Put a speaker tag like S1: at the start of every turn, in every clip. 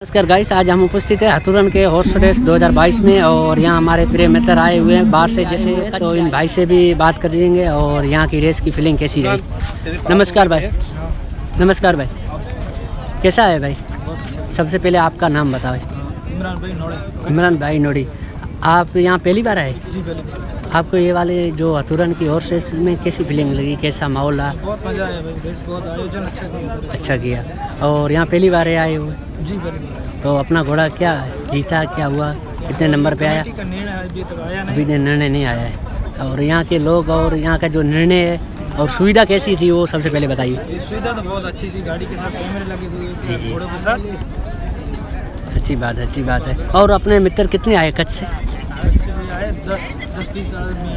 S1: नमस्कार गाइस, आज हम उपस्थित है हथुरन के हॉर्स रेस 2022 में और यहाँ हमारे प्रिय मित्र आए हुए हैं बाहर से, जैसे तो इन भाई से भी बात कर देंगे और यहाँ की रेस की फीलिंग कैसी रही। नमस्कार भाई। नमस्कार भाई, कैसा है भाई? सबसे पहले आपका नाम बताओ। इमरान भाई नोड़ी। आप यहाँ पहली बार आए?
S2: जी पहली बार।
S1: आपको ये वाले जो हथुरन की हॉर्स रेस में कैसी फीलिंग लगी, कैसा माहौल रहा?
S2: बहुत मज़ा आया भाई, रेस बहुत आयोजन अच्छा
S1: किया। और यहाँ पहली बार आए हुए?
S2: जी पहली बार।
S1: तो अपना घोड़ा क्या जीता, क्या हुआ, कितने नंबर पे आया? अभी निर्णय नहीं आया है। और यहाँ के लोग और यहाँ का जो निर्णय है और सुविधा कैसी थी वो सबसे पहले बताइए।
S2: सुविधा तो बहुत अच्छी थी, गाड़ी के साथ कैमरे लगे हुए थे घोड़ों के साथ।
S1: अच्छी बात है। और अपने मित्र कितने आए कच्छ से?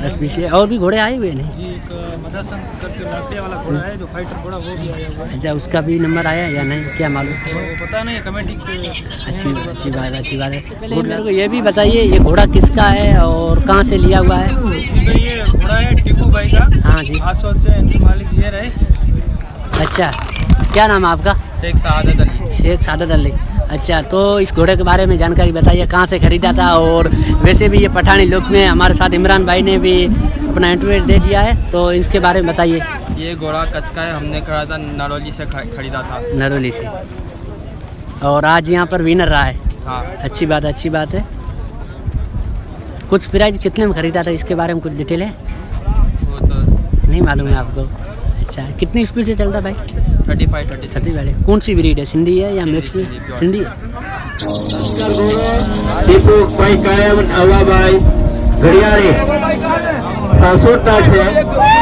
S1: 10-20 और भी घोड़े आए हुए नहीं?
S2: जी, एक मदरसन करके लाटे वाला घोड़ा है जो फाइटर घोड़ा, वो भी आया हुआ है।
S1: अच्छा, उसका भी नंबर आया या नहीं, क्या मालूम?
S2: वो पता नहीं, कमेटी के।
S1: अच्छी बात है। पहले मेरे को ये भी बताइए, ये घोड़ा किसका है और कहाँ से लिया हुआ है?
S2: जी, ये घोड़ा है टीपू भाई का।
S1: हाँ जी।
S2: हाथों से इनके मालिक ये रहे।
S1: अच्छा, क्या नाम है आपका?
S2: शेख सादत अली।
S1: अच्छा, तो इस घोड़े के बारे में जानकारी बताइए, कहाँ से खरीदा था? और वैसे भी ये पठानी लुक में हमारे साथ इमरान भाई ने भी अपना इंटरव्यू दे दिया है, तो इसके बारे में बताइए।
S2: ये घोड़ा कच्छ का है, हमने खड़ा था नरौली से खरीदा था।
S1: नरौली से। और आज यहाँ पर विनर रहा है।
S2: हाँ।
S1: अच्छी बात है। कुछ प्राइस कितने में खरीदा था, इसके बारे में कुछ डिटेल है?
S2: वो तो
S1: नहीं मालूम है आपको? अच्छा, कितनी स्पीड से चलता भाई?
S2: 35
S1: वाले। कौन सी ब्रीड है, सिंधी है या मिक्स में? सिंधी है।
S3: टीपू भाई कायम हवा भाई घड़ियाली 67 है।